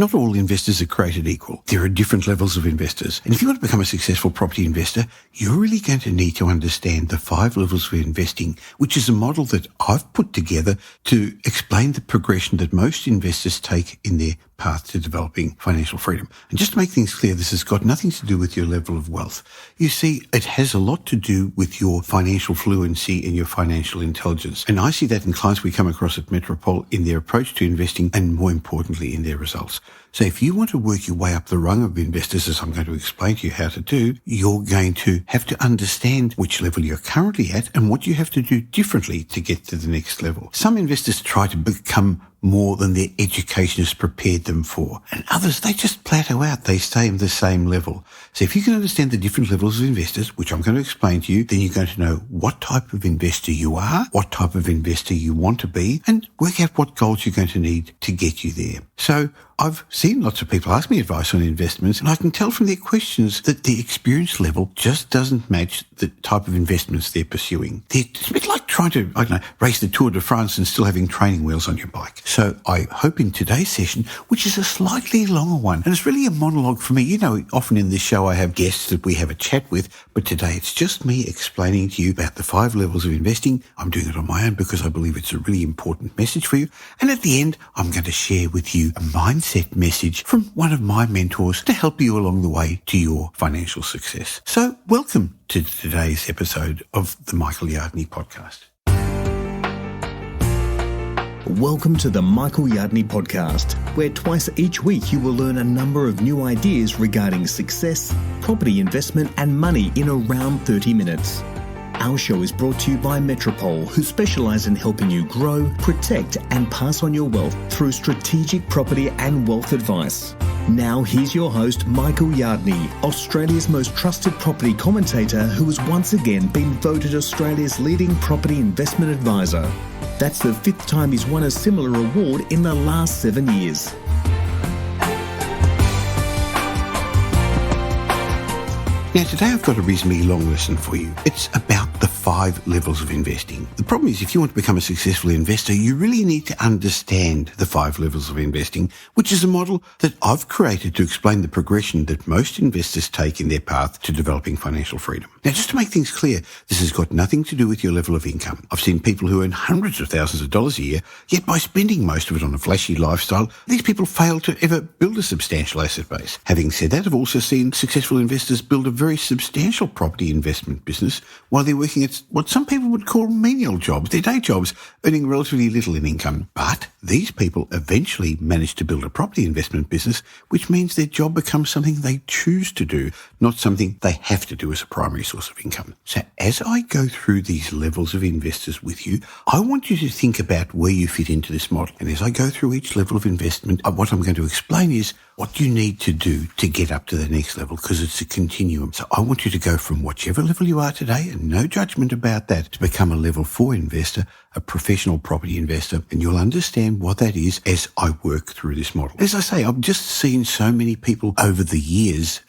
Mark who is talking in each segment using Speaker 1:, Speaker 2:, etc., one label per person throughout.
Speaker 1: Not all investors are created equal. There are different levels of investors. And if you want to become a successful property investor, you're really going to need to understand the 5 levels of investing, which is a model that I've put together to explain the progression that most investors take in their path to developing financial freedom. And just to make things clear, this has got nothing to do with your level of wealth. You see, it has a lot to do with your financial fluency and your financial intelligence. And I see that in clients we come across at Metropole in their approach to investing and, more importantly, in their results. So if you want to work your way up the rung of investors, as I'm going to explain to you how to do, you're going to have to understand which level you're currently at and what you have to do differently to get to the next level. Some investors try to become more than their education has prepared them for. And others, they just plateau out. They stay in the same level. So if you can understand the different levels of investors, which I'm going to explain to you, then you're going to know what type of investor you are, what type of investor you want to be, and work out what goals you're going to need to get you there. So I've seen lots of people ask me advice on investments, and I can tell from their questions that the experience level just doesn't match the type of investments they're pursuing. It's a bit like trying to, race the Tour de France and still having training wheels on your bike. So I hope in today's session, which is a slightly longer one, and it's really a monologue for me. You know, often in this show I have guests that we have a chat with, but today it's just me explaining to you about the 5 levels of investing. I'm doing it on my own because I believe it's a really important message for you. And at the end, I'm going to share with you a mindset message from one of my mentors to help you along the way to your financial success. So welcome to today's episode of the Michael Yardney podcast.
Speaker 2: Welcome to the Michael Yardney podcast, where twice each week you will learn a number of new ideas regarding success, property investment and money in around 30 minutes. Our show is brought to you by Metropole, who specialise in helping you grow, protect and pass on your wealth through strategic property and wealth advice. Now here's your host, Michael Yardney, Australia's most trusted property commentator who has once again been voted Australia's leading property investment advisor. That's the 5th time he's won a similar award in the last 7 years.
Speaker 1: Now, today I've got a reasonably long lesson for you. It's about the 5 levels of investing. The problem is, if you want to become a successful investor, you really need to understand the 5 levels of investing, which is a model that I've created to explain the progression that most investors take in their path to developing financial freedom. Now, just to make things clear, this has got nothing to do with your level of income. I've seen people who earn hundreds of thousands of dollars a year, yet by spending most of it on a flashy lifestyle, these people fail to ever build a substantial asset base. Having said that, I've also seen successful investors build a very substantial property investment business while they're working at what some people would call menial jobs, their day jobs, earning relatively little in income. But these people eventually manage to build a property investment business, which means their job becomes something they choose to do, not something they have to do as a primary source of income. So as I go through these levels of investors with you, I want you to think about where you fit into this model. And as I go through each level of investment, what I'm going to explain is what you need to do to get up to the next level, because it's a continuum. So I want you to go from whichever level you are today, and no judgment about that, to become a level 4 investor, a professional property investor, and you'll understand what that is as I work through this model. As I say, I've just seen so many people over the years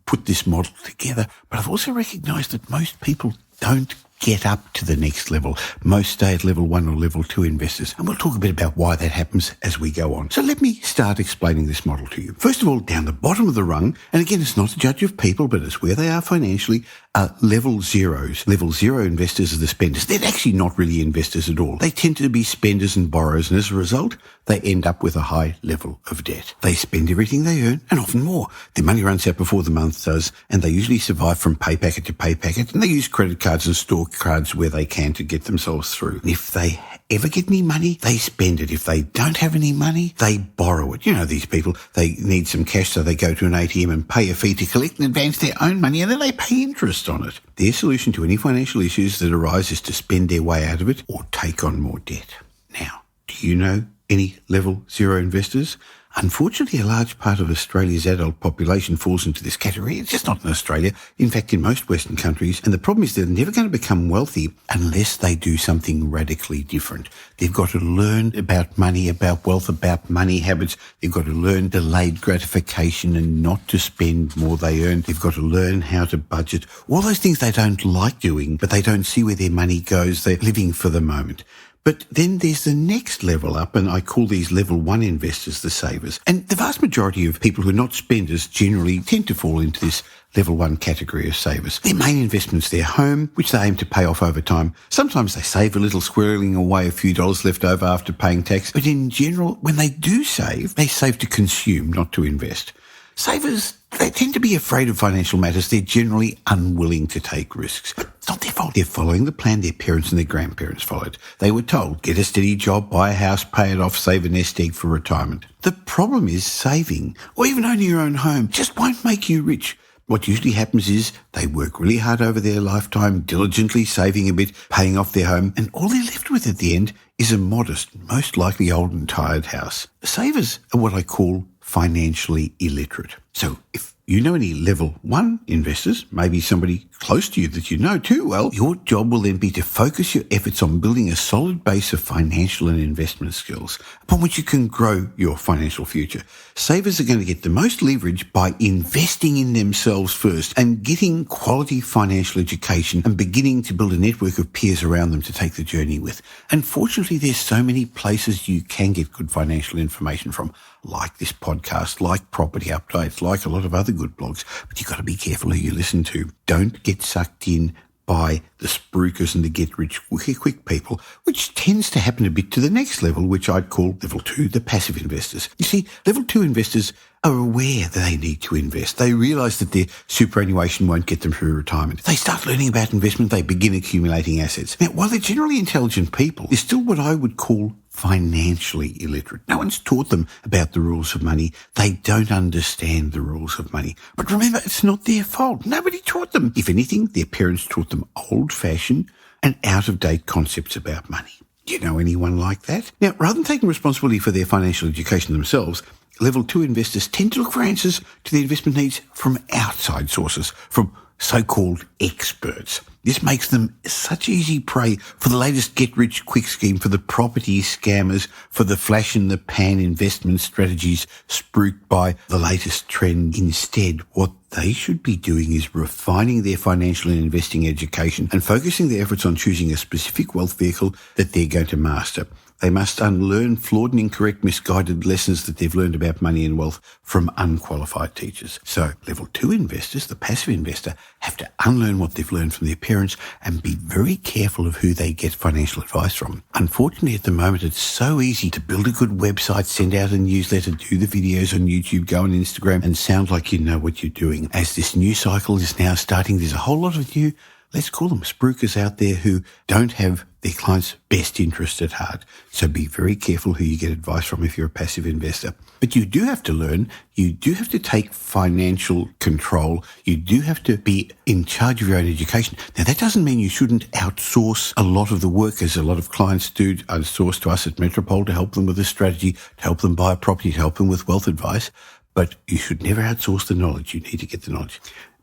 Speaker 1: put this model together, but I've also recognised that most people don't get up to the next level. Most stay at level 1 or level 2 investors. And we'll talk a bit about why that happens as we go on. So let me start explaining this model to you. First of all, down the bottom of the rung, and again, it's not a judge of people, but it's where they are financially, are level zeros. Level 0 investors are the spenders. They're actually not really investors at all. They tend to be spenders and borrowers, and as a result, they end up with a high level of debt. They spend everything they earn, and often more. Their money runs out before the month does, and they usually survive from pay packet to pay packet, and they use credit cards and store cards where they can to get themselves through. And if they ever get any money, they spend it. If they don't have any money, they borrow it. You know, these people, they need some cash, so they go to an ATM and pay a fee to collect and advance their own money, and then they pay interest on it. Their solution to any financial issues that arise is to spend their way out of it or take on more debt. Now, do you know any level 0 investors? Unfortunately, a large part of Australia's adult population falls into this category. It's just not in Australia. In fact, in most Western countries. And the problem is they're never going to become wealthy unless they do something radically different. They've got to learn about money, about wealth, about money habits. They've got to learn delayed gratification and not to spend more they earn. They've got to learn how to budget. All those things they don't like doing, but they don't see where their money goes. They're living for the moment. But then there's the next level up, and I call these level 1 investors the savers. And the vast majority of people who are not spenders generally tend to fall into this level 1 category of savers. Their main investment's their home, which they aim to pay off over time. Sometimes they save a little, squirreling away a few dollars left over after paying tax. But in general, when they do save, they save to consume, not to invest. Savers, they tend to be afraid of financial matters. They're generally unwilling to take risks. But it's not their fault. They're following the plan their parents and their grandparents followed. They were told, get a steady job, buy a house, pay it off, save a nest egg for retirement. The problem is saving, or even owning your own home, just won't make you rich. What usually happens is they work really hard over their lifetime, diligently saving a bit, paying off their home, and all they're left with at the end is a modest, most likely old and tired house. Savers are what I call financially illiterate. So if you know any level 1 investors, maybe somebody close to you that you know too well, your job will then be to focus your efforts on building a solid base of financial and investment skills upon which you can grow your financial future. Savers are going to get the most leverage by investing in themselves first and getting quality financial education and beginning to build a network of peers around them to take the journey with. Unfortunately, there's so many places you can get good financial information from, like this podcast, like property updates, like a lot of other good blogs, but you've got to be careful who you listen to. Don't get sucked in by the spruikers and the get-rich-quick people, which tends to happen a bit to the next level, which I'd call level 2, the passive investors. You see, level 2 investors are aware that they need to invest. They realise that their superannuation won't get them through retirement. They start learning about investment, they begin accumulating assets. Now, while they're generally intelligent people, they're still what I would call financially illiterate. No one's taught them about the rules of money. They don't understand the rules of money. But remember, it's not their fault. Nobody taught them. If anything, their parents taught them old-fashioned and out-of-date concepts about money. Do you know anyone like that? Now, rather than taking responsibility for their financial education themselves, level 2 investors tend to look for answers to their investment needs from outside sources, from so-called experts. This makes them such easy prey for the latest get-rich-quick scheme, for the property scammers, for the flash-in-the-pan investment strategies spruiked by the latest trend. Instead, what they should be doing is refining their financial and investing education and focusing their efforts on choosing a specific wealth vehicle that they're going to master. They must unlearn flawed and incorrect, misguided lessons that they've learned about money and wealth from unqualified teachers. So level 2 investors, the passive investor, have to unlearn what they've learned from their parents and be very careful of who they get financial advice from. Unfortunately, at the moment, it's so easy to build a good website, send out a newsletter, do the videos on YouTube, go on Instagram, and sound like you know what you're doing. As this new cycle is now starting, there's a whole lot of new, let's call them spruikers out there who don't have their clients' best interest at heart. So be very careful who you get advice from if you're a passive investor. But you do have to learn, you do have to take financial control, you do have to be in charge of your own education. Now, that doesn't mean you shouldn't outsource a lot of the work, as a lot of clients do outsource to us at Metropole to help them with a strategy, to help them buy a property, to help them with wealth advice. But you should never outsource the knowledge. You need to get the knowledge.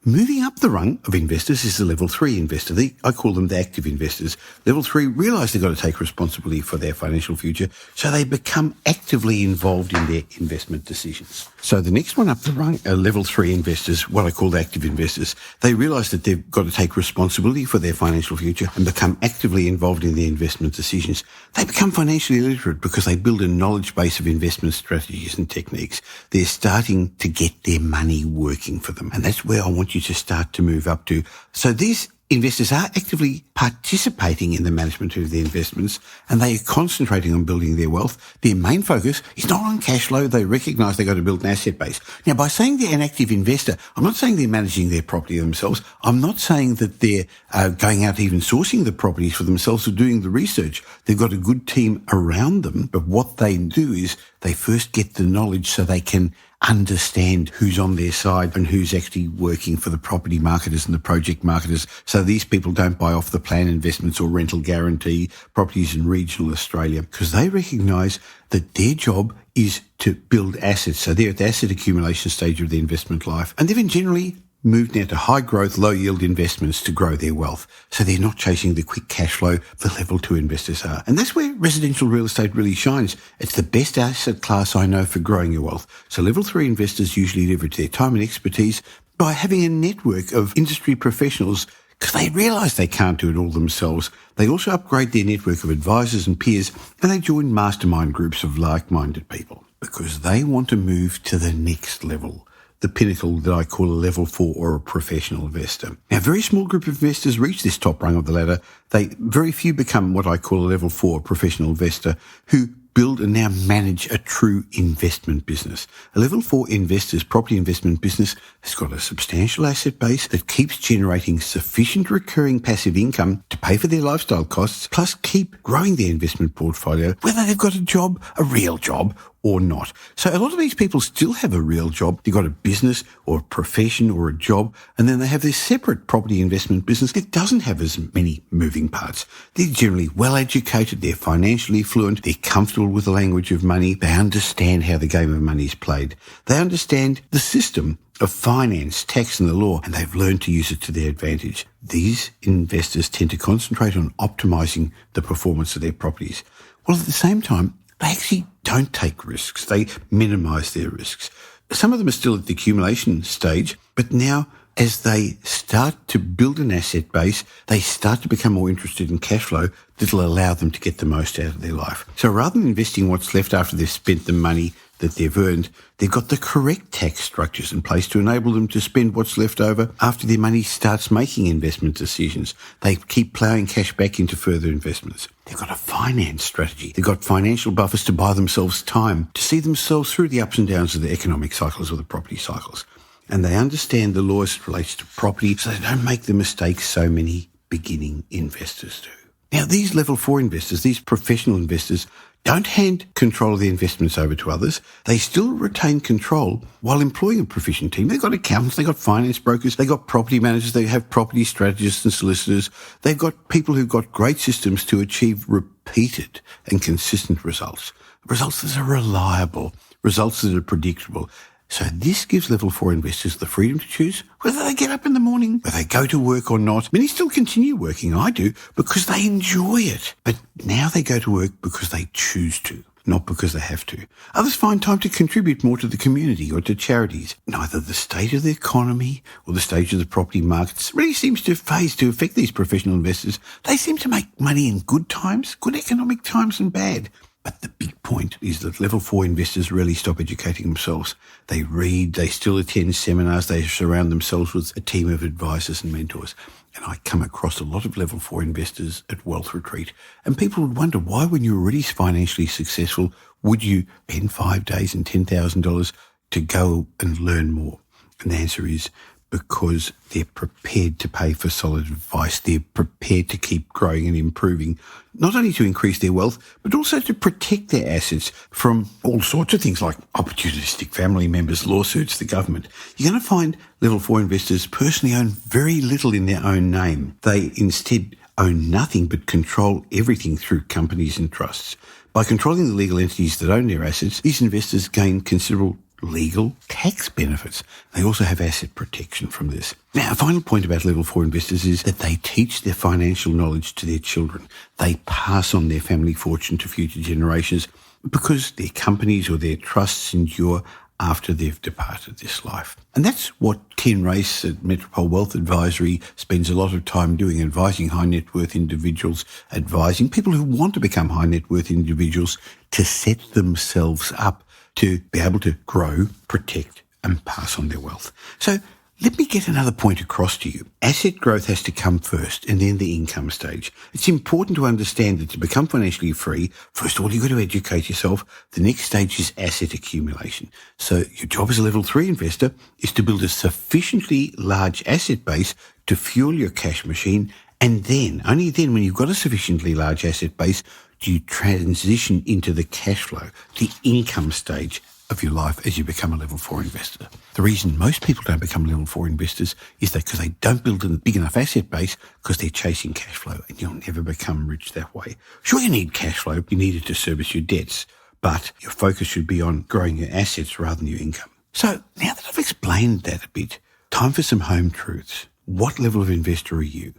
Speaker 1: Moving up the rung of investors is the level 3 investor. I call them the active investors. Level 3 realise they've got to take responsibility for their financial future, so they become actively involved in their investment decisions. So the next one up the rung are level 3 investors, what I call the active investors. They realise that they've got to take responsibility for their financial future and become actively involved in their investment decisions. They become financially literate because they build a knowledge base of investment strategies and techniques. They're starting to get their money working for them. And that's where I want you to start to move up to. So these investors are actively participating in the management of their investments, and they are concentrating on building their wealth. Their main focus is not on cash flow. They recognise they've got to build an asset base. Now, by saying they're an active investor, I'm not saying they're managing their property themselves. I'm not saying that they're going out even sourcing the properties for themselves or doing the research. They've got a good team around them, but what they do is they first get the knowledge so they can understand who's on their side and who's actually working for the property marketers and the project marketers, so these people don't buy off the plan investments or rental guarantee properties in regional Australia, because they recognise that their job is to build assets. So they're at the asset accumulation stage of their investment life, and they've generally moved now to high growth, low yield investments to grow their wealth. So they're not chasing the quick cash flow the level 2 investors are. And that's where residential real estate really shines. It's the best asset class I know for growing your wealth. So level 3 investors usually leverage their time and expertise by having a network of industry professionals because they realise they can't do it all themselves. They also upgrade their network of advisors and peers, and they join mastermind groups of like-minded people because they want to move to the next level, the pinnacle that I call a level 4 or a professional investor. Now, a very small group of investors reach this top rung of the ladder. Very few become what I call a level 4 professional investor who build and now manage a true investment business. A level 4 investor's property investment business has got a substantial asset base that keeps generating sufficient recurring passive income to pay for their lifestyle costs, plus keep growing their investment portfolio, whether they've got a job, a real job, or not. So a lot of these people still have a real job. They've got a business or a profession or a job, and then they have this separate property investment business that doesn't have as many moving parts. They're generally well educated, they're financially fluent, they're comfortable with the language of money, they understand how the game of money is played. They understand the system of finance, tax and the law, and they've learned to use it to their advantage. These investors tend to concentrate on optimizing the performance of their properties, while at the same time, they actually don't take risks. They minimize their risks. Some of them are still at the accumulation stage, but now as they start to build an asset base, they start to become more interested in cash flow that'll allow them to get the most out of their life. So rather than investing what's left after they've spent the money that they've earned, they've got the correct tax structures in place to enable them to spend what's left over after their money starts making investment decisions. They keep ploughing cash back into further investments. They've got a finance strategy. They've got financial buffers to buy themselves time, to see themselves through the ups and downs of the economic cycles or the property cycles. And they understand the law as it relates to property, so they don't make the mistakes so many beginning investors do. Now, these level 4 investors, these professional investors, don't hand control of their investments over to others. They still retain control while employing a proficient team. They've got accountants, they've got finance brokers, they've got property managers, they have property strategists and solicitors. They've got people who've got great systems to achieve repeated and consistent results. Results that are reliable, results that are predictable. So this gives level 4 investors the freedom to choose whether they get up in the morning, whether they go to work or not. Many still continue working, I do, because they enjoy it. But now they go to work because they choose to, not because they have to. Others find time to contribute more to the community or to charities. Neither the state of the economy or the stage of the property markets really seems to phase to affect these professional investors. They seem to make money in good times, good economic times and bad. But the big point is that level 4 investors rarely stop educating themselves. They read, they still attend seminars, they surround themselves with a team of advisors and mentors. And I come across a lot of level 4 investors at Wealth Retreat. And people would wonder why, when you're already financially successful, would you spend 5 days and $10,000 to go and learn more? And the answer is because they're prepared to pay for solid advice. They're prepared to keep growing and improving, not only to increase their wealth, but also to protect their assets from all sorts of things like opportunistic family members, lawsuits, the government. You're going to find level 4 investors personally own very little in their own name. They instead own nothing but control everything through companies and trusts. By controlling the legal entities that own their assets, these investors gain considerable legal tax benefits. They also have asset protection from this. Now, a final point about level 4 investors is that they teach their financial knowledge to their children. They pass on their family fortune to future generations because their companies or their trusts endure after they've departed this life. And that's what Ken Race at Metropole Wealth Advisory spends a lot of time doing, advising high net worth individuals, advising people who want to become high net worth individuals to set themselves up to be able to grow, protect and pass on their wealth. So let me get another point across to you. Asset growth has to come first and then the income stage. It's important to understand that to become financially free, first of all, you've got to educate yourself. The next stage is asset accumulation. So your job as a level 3 investor is to build a sufficiently large asset base to fuel your cash machine. And then, only then, when you've got a sufficiently large asset base, do you transition into the cash flow, the income stage of your life as you become a level 4 investor. The reason most people don't become level 4 investors is that because they don't build a big enough asset base because they're chasing cash flow, and you'll never become rich that way. Sure, you need cash flow. You need it to service your debts, but your focus should be on growing your assets rather than your income. So now that I've explained that a bit, time for some home truths. What level of investor are you?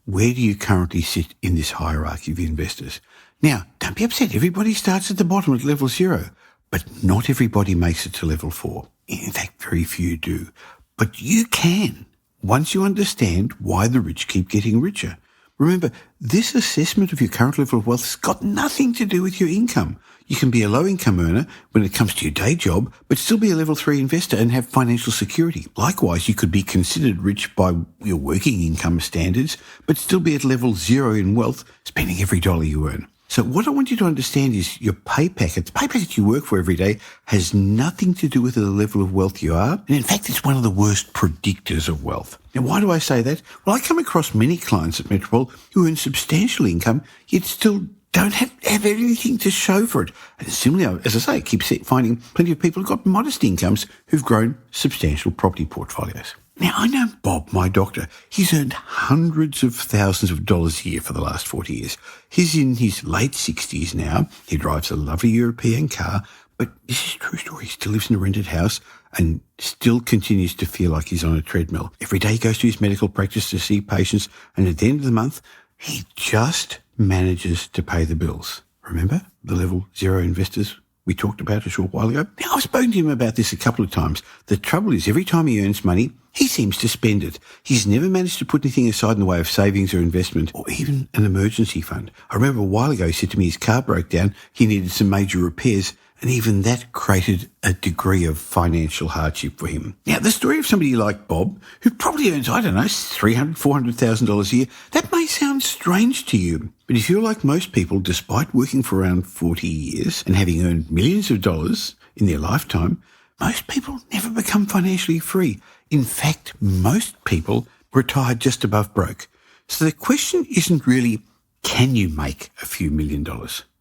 Speaker 1: Where do you currently sit in this hierarchy of investors? Now, don't be upset. Everybody starts at the bottom at level 0, but not everybody makes it to level 4. In fact, very few do. But you can. once you understand why the rich keep getting richer. Remember, this assessment of your current level of wealth has got nothing to do with your income. You can be a low-income earner when it comes to your day job, but still be a level 3 investor and have financial security. Likewise, you could be considered rich by your working income standards, but still be at level 0 in wealth, spending every dollar you earn. So what I want you to understand is your pay packet you work for every day, has nothing to do with the level of wealth you are. And in fact, it's one of the worst predictors of wealth. Now, why do I say that? Well, I come across many clients at Metropole who earn substantial income, yet still don't have anything to show for it. And similarly, as I say, I keep finding plenty of people who've got modest incomes who've grown substantial property portfolios. Now, I know Bob, my doctor. He's earned hundreds of thousands of dollars a year for the last 40 years. He's in his late 60s now. He drives a lovely European car, but this is a true story. He still lives in a rented house and still continues to feel like he's on a treadmill. Every day he goes to his medical practice to see patients, and at the end of the month, he just manages to pay the bills. Remember the level 0 investors we talked about a short while ago? Now, I've spoken to him about this a couple of times. The trouble is, every time he earns money, he seems to spend it. He's never managed to put anything aside in the way of savings or investment or even an emergency fund. I remember a while ago he said to me his car broke down, he needed some major repairs, and even that created a degree of financial hardship for him. Now, the story of somebody like Bob, who probably earns, $300,000, $400,000 a year, that may sound strange to you. But if you're like most people, despite working for around 40 years and having earned millions of dollars in their lifetime, most people never become financially free. In fact, most people retire just above broke. So the question isn't really, can you make a few $1 million?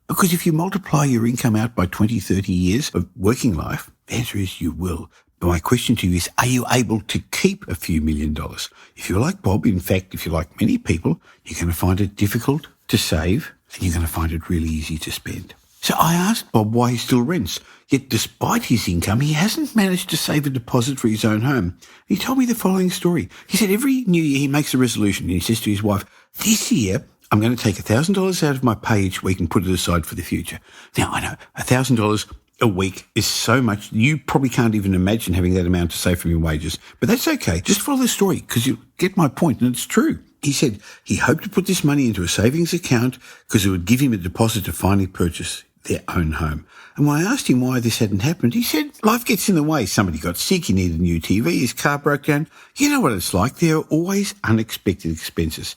Speaker 1: Because if you multiply your income out by 20, 30 years of working life, the answer is you will. But my question to you is, are you able to keep a few $1 million? If you're like Bob, in fact, if you're like many people, you're going to find it difficult to save and you're going to find it really easy to spend. So I asked Bob why he still rents. Yet despite his income, he hasn't managed to save a deposit for his own home. He told me the following story. He said every new year he makes a resolution and he says to his wife, this year I'm going to take $1,000 out of my pay each week and put it aside for the future. Now, I know $1,000 a week is so much. You probably can't even imagine having that amount to save from your wages. But that's okay. Just follow the story because you get my point, and it's true. He said he hoped to put this money into a savings account because it would give him a deposit to finally purchase their own home. And when I asked him why this hadn't happened, he said, life gets in the way. Somebody got sick, he needed a new TV, his car broke down. You know what it's like. There are always unexpected expenses.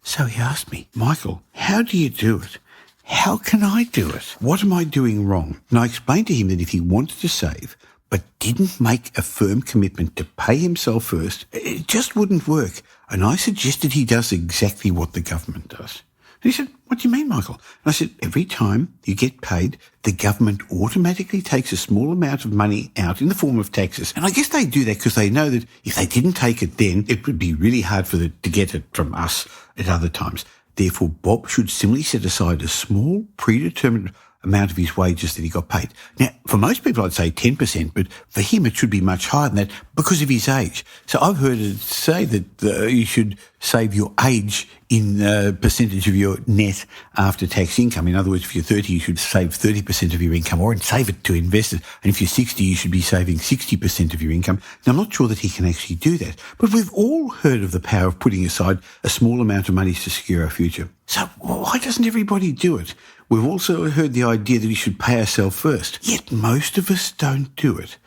Speaker 1: So he asked me, Michael, how do you do it? How can I do it? What am I doing wrong? And I explained to him that if he wanted to save, but didn't make a firm commitment to pay himself first, it just wouldn't work. And I suggested he does exactly what the government does. And he said, what do you mean, Michael? And I said, every time you get paid, the government automatically takes a small amount of money out in the form of taxes. And I guess they do that because they know that if they didn't take it then, it would be really hard for them to get it from us at other times. Therefore, Bob should similarly set aside a small, predetermined amount of his wages that he got paid. Now, for most people, I'd say 10%, but for him, it should be much higher than that because of his age. So I've heard it say that you should save your age in percentage of your net after tax income. In other words, if you're 30, you should save 30% of your income or save it to invest it. And if you're 60, you should be saving 60% of your income. Now, I'm not sure that he can actually do that, but we've all heard of the power of putting aside a small amount of money to secure our future. So why doesn't everybody do it? We've also heard the idea that we should pay ourselves first, yet most of us don't do it.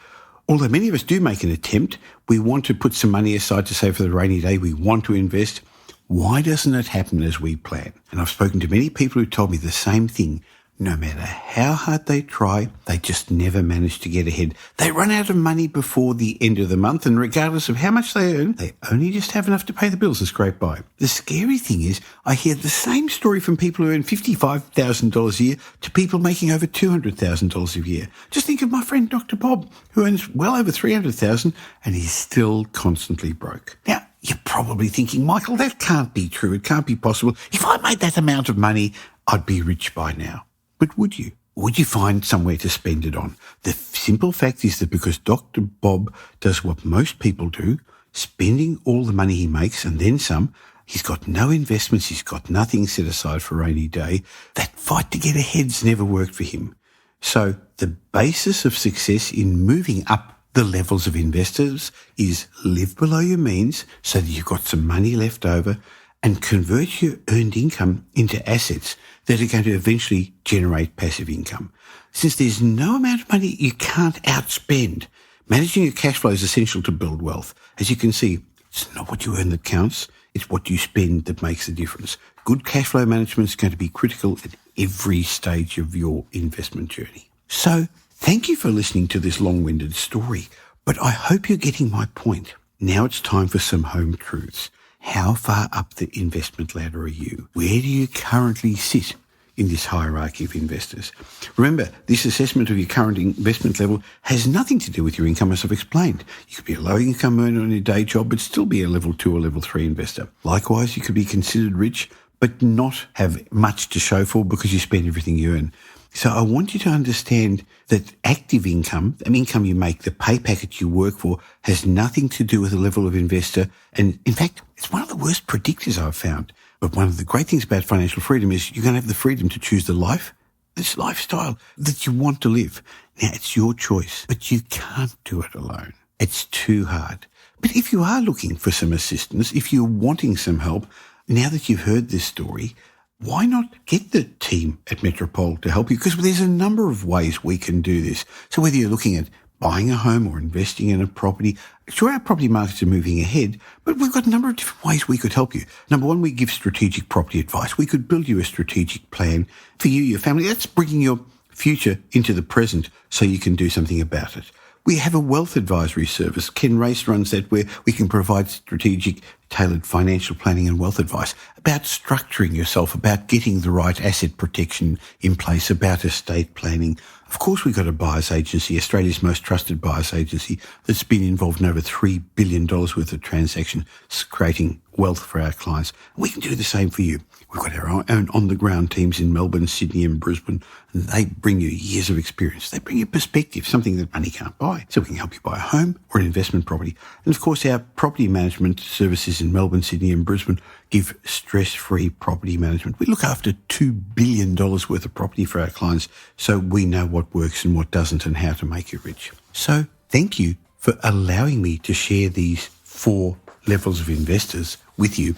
Speaker 1: Although many of us do make an attempt, we want to put some money aside to save for the rainy day, we want to invest. Why doesn't it happen as we plan? And I've spoken to many people who told me the same thing. No matter how hard they try, they just never manage to get ahead. They run out of money before the end of the month, and regardless of how much they earn, they only just have enough to pay the bills and scrape by. The scary thing is, I hear the same story from people who earn $55,000 a year to people making over $200,000 a year. Just think of my friend Dr. Bob, who earns well over $300,000 and he's still constantly broke. Now, you're probably thinking, Michael, that can't be true. It can't be possible. If I made that amount of money, I'd be rich by now. But would you? Would you find somewhere to spend it on? The simple fact is that because Dr. Bob does what most people do, spending all the money he makes and then some, he's got no investments, he's got nothing set aside for a rainy day. That fight to get ahead's never worked for him. So the basis of success in moving up the levels of investors is live below your means so that you've got some money left over, and convert your earned income into assets that are going to eventually generate passive income. Since there's no amount of money you can't outspend, managing your cash flow is essential to build wealth. As you can see, it's not what you earn that counts, it's what you spend that makes the difference. Good cash flow management is going to be critical at every stage of your investment journey. So, thank you for listening to this long-winded story, but I hope you're getting my point. Now it's time for some home truths. How far up the investment ladder are you? Where do you currently sit in this hierarchy of investors? Remember, this assessment of your current investment level has nothing to do with your income, as I've explained. You could be a low-income earner on your day job, but still be a level 2 or level 3 investor. Likewise, you could be considered rich, but not have much to show for because you spend everything you earn. So I want you to understand that active income, the income you make, the pay packet you work for, has nothing to do with the level of investor. And in fact, it's one of the worst predictors I've found. But one of the great things about financial freedom is you're going to have the freedom to choose this lifestyle that you want to live. Now, it's your choice, but you can't do it alone. It's too hard. But if you are looking for some assistance, if you're wanting some help, now that you've heard this story, why not get the team at Metropole to help you? Because there's a number of ways we can do this. So whether you're looking at buying a home or investing in a property, sure, our property markets are moving ahead, but we've got a number of different ways we could help you. Number one, we give strategic property advice. We could build you a strategic plan for you, your family. That's bringing your future into the present so you can do something about it. We have a wealth advisory service. Ken Race runs that, where we can provide strategic, tailored financial planning and wealth advice about structuring yourself, about getting the right asset protection in place, about estate planning. Of course, we've got a buyer's agency, Australia's most trusted buyer's agency, that's been involved in over $3 billion worth of transactions, creating wealth for our clients. We can do the same for you. We've got our own on-the-ground teams in Melbourne, Sydney and Brisbane, and they bring you years of experience. They bring you perspective, something that money can't buy. So we can help you buy a home or an investment property. And of course, our property management services in Melbourne, Sydney and Brisbane give stress-free property management. We look after $2 billion worth of property for our clients, so we know what works and what doesn't and how to make you rich. So thank you for allowing me to share these 4 levels of investors with you.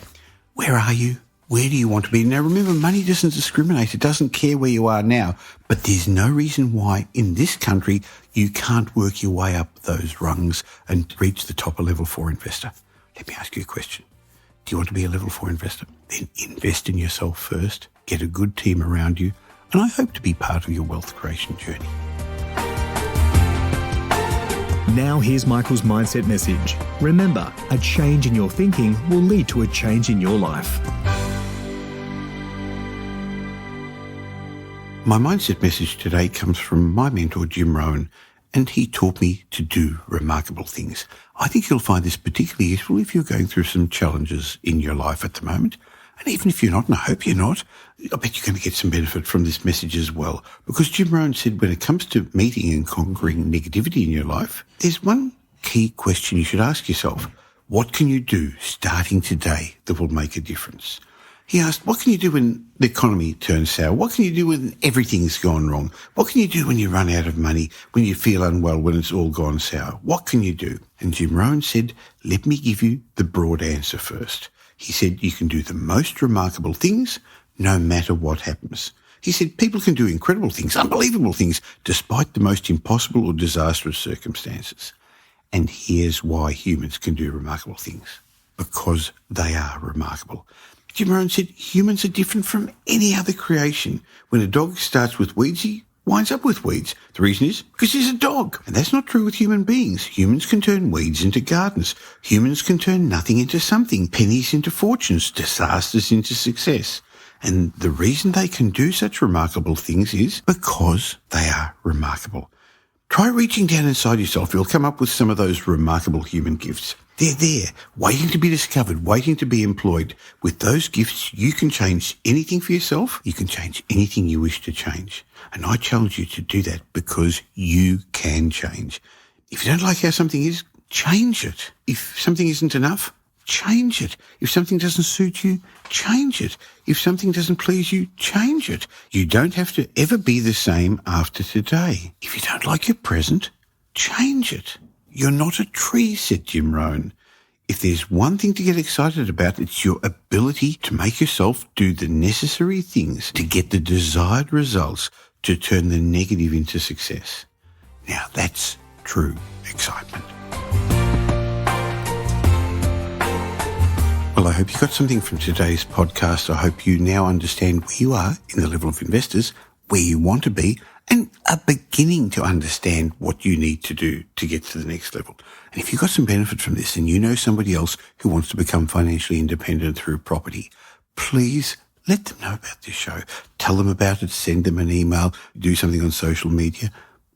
Speaker 1: Where are you? Where do you want to be? Now, remember, money doesn't discriminate. It doesn't care where you are now. But there's no reason why in this country you can't work your way up those rungs and reach the top of level 4 investor. Let me ask you a question. Do you want to be a level 4 investor? Then invest in yourself first. Get a good team around you. And I hope to be part of your wealth creation journey.
Speaker 2: Now here's Michael's mindset message. Remember, a change in your thinking will lead to a change in your life.
Speaker 1: My mindset message today comes from my mentor, Jim Rohn, and he taught me to do remarkable things. I think you'll find this particularly useful if you're going through some challenges in your life at the moment. And even if you're not, and I hope you're not, I bet you're going to get some benefit from this message as well. Because Jim Rohn said when it comes to meeting and conquering negativity in your life, there's one key question you should ask yourself. What can you do starting today that will make a difference? He asked, what can you do when the economy turns sour? What can you do when everything's gone wrong? What can you do when you run out of money, when you feel unwell, when it's all gone sour? What can you do? And Jim Rohn said, let me give you the broad answer first. He said, you can do the most remarkable things no matter what happens. He said, people can do incredible things, unbelievable things, despite the most impossible or disastrous circumstances. And here's why humans can do remarkable things. Because they are remarkable. Jim Rohn said humans are different from any other creation. When a dog starts with weeds, he winds up with weeds. The reason is because he's a dog. And that's not true with human beings. Humans can turn weeds into gardens. Humans can turn nothing into something, pennies into fortunes, disasters into success. And the reason they can do such remarkable things is because they are remarkable. Try reaching down inside yourself. You'll come up with some of those remarkable human gifts. They're there, waiting to be discovered, waiting to be employed. With those gifts, you can change anything for yourself. You can change anything you wish to change. And I challenge you to do that because you can change. If you don't like how something is, change it. If something isn't enough, change it. If something doesn't suit you, change it. If something doesn't please you, change it. You don't have to ever be the same after today. If you don't like your present, change it. You're not a tree, said Jim Rohn. If there's one thing to get excited about, it's your ability to make yourself do the necessary things to get the desired results to turn the negative into success. Now that's true excitement. Well, I hope you got something from today's podcast. I hope you now understand where you are in the level of investors, where you want to be, and are beginning to understand what you need to do to get to the next level. And if you got some benefit from this and you know somebody else who wants to become financially independent through property, please let them know about this show. Tell them about it, send them an email, do something on social media,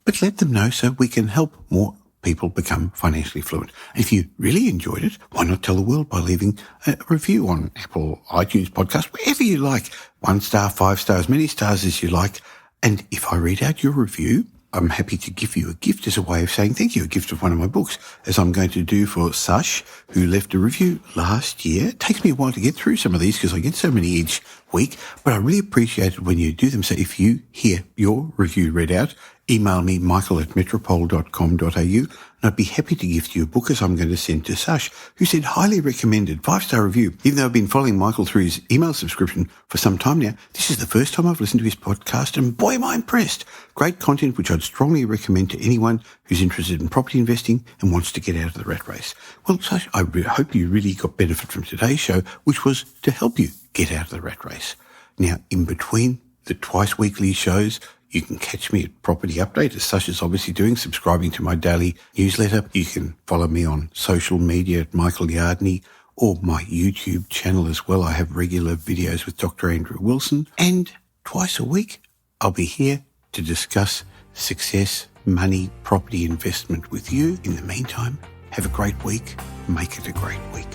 Speaker 1: but let them know so we can help more people become financially fluent. And if you really enjoyed it, why not tell the world by leaving a review on Apple, iTunes, podcast, wherever you like. 1 star, 5 stars, many stars as you like. And if I read out your review, I'm happy to give you a gift as a way of saying thank you, a gift of one of my books, as I'm going to do for Sash, who left a review last year. It takes me a while to get through some of these because I get so many each week, but I really appreciate it when you do them. So if you hear your review read out, email me, michael@metropole.com.au, and I'd be happy to gift you a book as I'm going to send to Sash, who said highly recommended, 5-star review. Even though I've been following Michael through his email subscription for some time now, this is the first time I've listened to his podcast, and boy, am I impressed. Great content, which I'd strongly recommend to anyone who's interested in property investing and wants to get out of the rat race. Well, Sash, I hope you really got benefit from today's show, which was to help you get out of the rat race. Now, in between the twice weekly shows, you can catch me at Property Update, as Sash is obviously doing, subscribing to my daily newsletter. You can follow me on social media at Michael Yardney, or my YouTube channel as well. I have regular videos with Dr. Andrew Wilson. And twice a week, I'll be here to discuss success, money, property investment with you. In the meantime, have a great week. Make it a great week.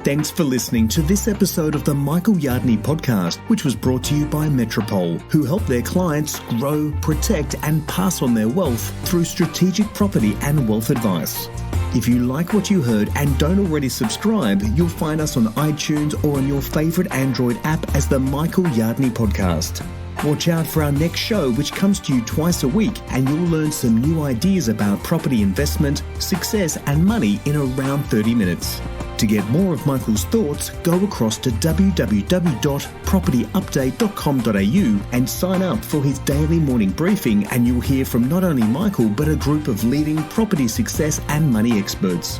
Speaker 2: Thanks for listening to this episode of the Michael Yardney podcast, which was brought to you by Metropole, who help their clients grow, protect, and pass on their wealth through strategic property and wealth advice. If you like what you heard and don't already subscribe, you'll find us on iTunes or on your favorite Android app as the Michael Yardney podcast. Watch out for our next show, which comes to you twice a week, and you'll learn some new ideas about property investment, success, and money in around 30 minutes. To get more of Michael's thoughts, go across to www.propertyupdate.com.au and sign up for his daily morning briefing, and you'll hear from not only Michael, but a group of leading property success and money experts.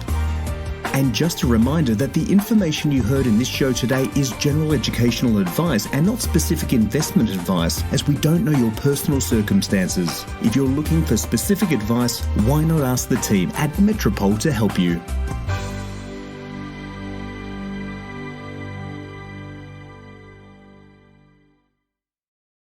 Speaker 2: And just a reminder that the information you heard in this show today is general educational advice and not specific investment advice, as we don't know your personal circumstances. If you're looking for specific advice, why not ask the team at Metropole to help you?